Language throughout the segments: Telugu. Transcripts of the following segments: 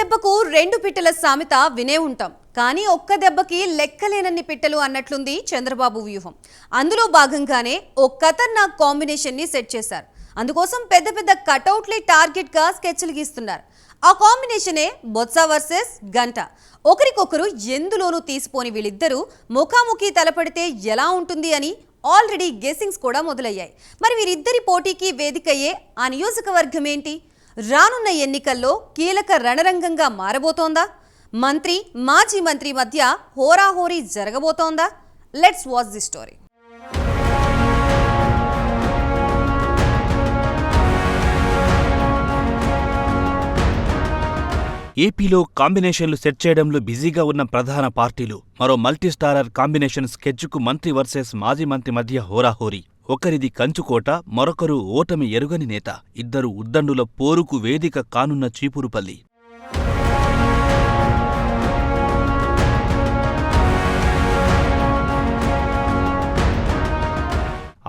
దెబ్బకు రెండు పిట్టల సామెత వినే ఉంటాం. కానీ ఒక్క దెబ్బకి లెక్కలేనన్ని పిట్టలు అన్నట్లుంది చంద్రబాబు వ్యూహం. అందులో భాగంగానే ఓ ఖతర్నాక్ కాంబినేషన్ ని సెట్ చేశారు. అందుకోసం పెద్ద పెద్ద కటౌట్లే టార్గెట్ గా స్కెచ్లు గీస్తున్నారు. ఆ కాంబినేషనే బొత్స వర్సెస్ గంట. ఒకరికొకరు ఎందులోనూ తీసిపోని వీళ్ళిద్దరూ ముఖాముఖి తలపడితే ఎలా ఉంటుంది అని ఆల్రెడీ గెస్సింగ్స్ కూడా మొదలయ్యాయి. మరి వీరిద్దరి పోటీకి వేదికయ్యే ఆ నియోజకవర్గం ఏంటి? రానున్న ఎన్నికల్లో కీలక రణరంగంగా మారబోతోందా? మంత్రి మాజీ మంత్రి మధ్య హోరాహోరీ జరగబోతోందా? Let's watch the story. ఏపీలో కాంబినేషన్లు సెట్ చేయడంలో బిజీగా ఉన్న ప్రధాన పార్టీలు మరో మల్టీస్టారర్ కాంబినేషన్ స్కెచ్కు మంత్రి వర్సెస్ మాజీ మంత్రి మధ్య హోరాహోరీ. ఒకరిది కంచుకోట, మరొకరు ఓటమి ఎరుగని నేత. ఇద్దరు ఉద్దండుల పోరుకు వేదిక కానున్న చీపురుపల్లి.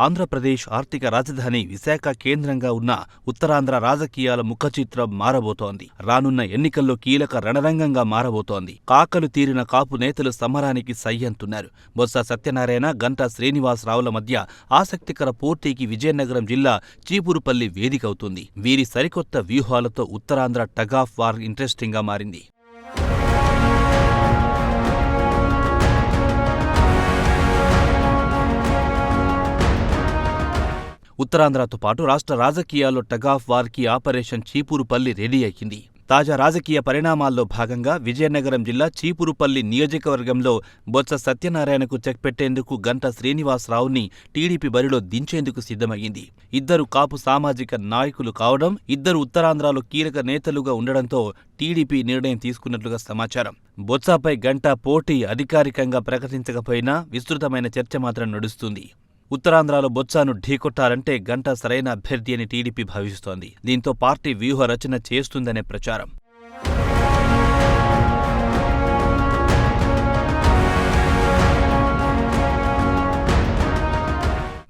ఆంధ్రప్రదేశ్ ఆర్థిక రాజధాని విశాఖ కేంద్రంగా ఉన్న ఉత్తరాంధ్ర రాజకీయాల ముఖచిత్రం మారబోతోంది. రానున్న ఎన్నికల్లో కీలక రణరంగంగా మారబోతోంది. కాకలు తీరిన కాపు నేతలు సమరానికి సై అంటున్నారు. బొత్స సత్యనారాయణ, గంటా శ్రీనివాసరావుల మధ్య ఆసక్తికర పోటీకి విజయనగరం జిల్లా చీపురుపల్లి వేదికవుతుంది. వీరి సరికొత్త వ్యూహాలతో ఉత్తరాంధ్ర టగ్ ఆఫ్ వార్ ఇంట్రెస్టింగ్గా మారింది. ఉత్తరాంధ్రతో పాటు రాష్ట్ర రాజకీయాల్లో టగ్ ఆఫ్ వార్కి ఆపరేషన్ చీపురుపల్లి రెడీ అయ్యింది. తాజా రాజకీయ పరిణామాల్లో భాగంగా విజయనగరం జిల్లా చీపురుపల్లి నియోజకవర్గంలో బొత్స సత్యనారాయణకు చెక్ పెట్టేందుకు గంటా శ్రీనివాసరావుని టీడీపీ బరిలో దించేందుకు సిద్ధమయ్యింది. ఇద్దరు కాపు సామాజిక నాయకులు కావడం, ఇద్దరు ఉత్తరాంధ్రలో కీలక నేతలుగా ఉండడంతో టీడీపీ నిర్ణయం తీసుకున్నట్లుగా సమాచారం. బొత్సపై గంటా పోటీ అధికారికంగా ప్రకటించకపోయినా విస్తృతమైన చర్చ మాత్రం నడుస్తుంది. ఉత్తరాంధ్రలో బొత్సను ఢీకొట్టాలంటే గంటా సరైన అభ్యర్థి అని టీడీపీ భావిస్తోంది. దీంతో పార్టీ వ్యూహ రచన చేస్తుందనే ప్రచారం.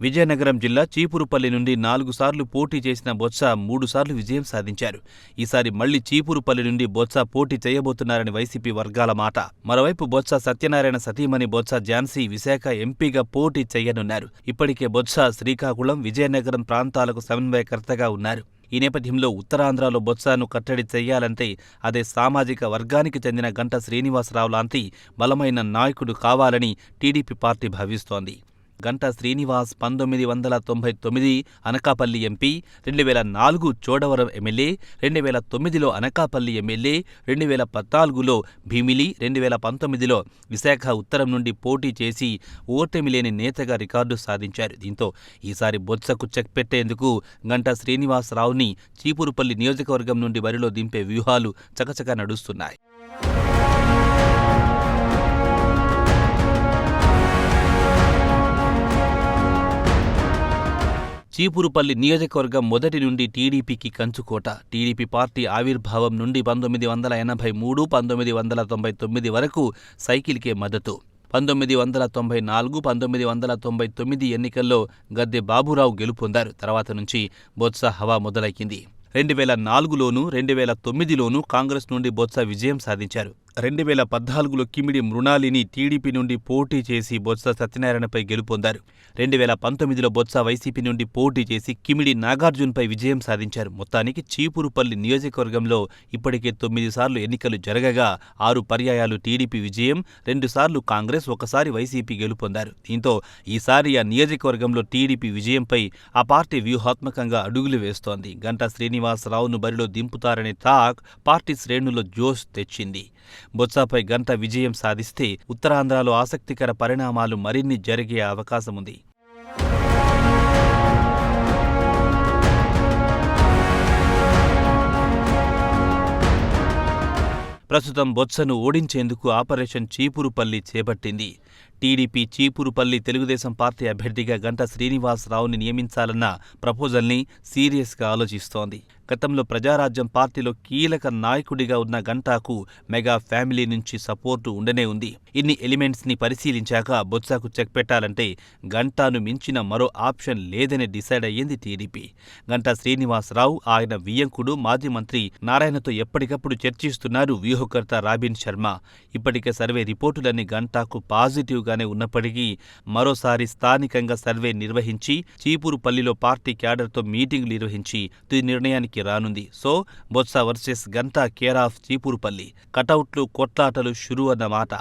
విజయనగరం జిల్లా చీపురుపల్లి నుండి 4 సార్లు పోటీ చేసిన బొత్స 3 సార్లు విజయం సాధించారు. ఈసారి మళ్లీ చీపురుపల్లి నుండి బొత్స పోటీ చేయబోతున్నారని వైసీపీ వర్గాల మాట. మరోవైపు బొత్స సత్యనారాయణ సతీమణి బొత్స ఝాన్సీ విశాఖ ఎంపీగా పోటీ చేయనున్నారు. ఇప్పటికే బొత్స శ్రీకాకుళం, విజయనగరం ప్రాంతాలకు సమన్వయకర్తగా ఉన్నారు. ఈ నేపథ్యంలో ఉత్తరాంధ్రలో బొత్సను కట్టడి చెయ్యాలంటే అదే సామాజిక వర్గానికి చెందిన గంటా శ్రీనివాసరావు లాంటి బలమైన నాయకుడు కావాలని టీడీపీ పార్టీ భావిస్తోంది. గంటా శ్రీనివాస్ 1999 అనకాపల్లి ఎంపీ, 2004 చోడవరం ఎమ్మెల్యే, 2009లో అనకాపల్లి ఎమ్మెల్యే, 2014లో భీమిలి, 2019లో విశాఖ ఉత్తరం నుండి పోటీ చేసి ఓటమి లేని నేతగా రికార్డు సాధించారు. దీంతో ఈసారి బొత్సకు చెక్ పెట్టేందుకు గంటా శ్రీనివాసరావుని చీపురుపల్లి నియోజకవర్గం నుండి బరిలో దింపే వ్యూహాలు చకచకా నడుస్తున్నాయి. చీపురుపల్లి నియోజకవర్గం మొదటి నుండి టీడీపీకి కంచుకోట. టీడీపీ పార్టీ ఆవిర్భావం నుండి 1983, 1999 వరకు సైకిల్కే మద్దతు. 1994, 1999 ఎన్నికల్లో గద్దె బాబురావు గెలుపొందారు. తర్వాత నుంచి బొత్స హవా మొదలయ్యింది. 2004లోనూ 2009లోనూ కాంగ్రెస్ నుండి బొత్స విజయం సాధించారు. 2014లో కిమిడి మృణాలిని టీడీపీ నుండి పోటీ చేసి బొత్స సత్యనారాయణపై గెలుపొందారు. 2019లో బొత్స వైసీపీ నుండి పోటీ చేసి కిమిడి నాగార్జున్పై విజయం సాధించారు. మొత్తానికి చీపురుపల్లి నియోజకవర్గంలో ఇప్పటికే 9 సార్లు ఎన్నికలు జరగగా 6 పర్యాయాలు టీడీపీ విజయం, 2 సార్లు కాంగ్రెస్, ఒకసారి వైసీపీ గెలుపొందారు. దీంతో ఈసారి ఆ నియోజకవర్గంలో టీడీపీ విజయంపై ఆ పార్టీ వ్యూహాత్మకంగా అడుగులు వేస్తోంది. గంటా శ్రీనివాసరావును బరిలో దింపుతారనే టాక్ పార్టీ శ్రేణుల్లో జోష్ తెచ్చింది. బొత్సపై గంటా విజయం సాధిస్తే ఉత్తరాంధ్రలో ఆసక్తికర పరిణామాలు మరిన్ని జరిగే అవకాశముంది. ప్రస్తుతం బొత్సను ఓడించేందుకు ఆపరేషన్ చీపురుపల్లి చేపట్టింది. టీడీపీ చీపురుపల్లి తెలుగుదేశం పార్టీ అభ్యర్థిగా గంటా శ్రీనివాసరావుని నియమించాలన్న ప్రపోజల్ని సీరియస్గా ఆలోచిస్తోంది. గతంలో ప్రజారాజ్యం పార్టీలో కీలక నాయకుడిగా ఉన్న గంటాకు మెగా ఫ్యామిలీ నుంచి సపోర్టు ఉండనే ఉంది. ఇన్ని ఎలిమెంట్స్ ని పరిశీలించాక బొత్సకు చెక్ పెట్టాలంటే గంటాను మించిన మరో ఆప్షన్ లేదని డిసైడ్ అయ్యింది టీడీపీ. గంటా శ్రీనివాసరావు, ఆయన వియ్యంకుడు మాజీ మంత్రి నారాయణతో ఎప్పటికప్పుడు చర్చిస్తున్నారు వ్యూహకర్త రాబిన్ శర్మ. ఇప్పటికే సర్వే రిపోర్టులన్నీ గంటాకు పాజిటివ్గానే ఉన్నప్పటికీ మరోసారి స్థానికంగా సర్వే నిర్వహించి చీపురుపల్లిలో పార్టీ క్యాడర్తో మీటింగులు నిర్వహించి తుది నిర్ణయానికి రానుంది. So Botsa versus Ganta care of Cheepurupalli, కటౌట్లు కొట్లాటలు షురు అన్నమాట.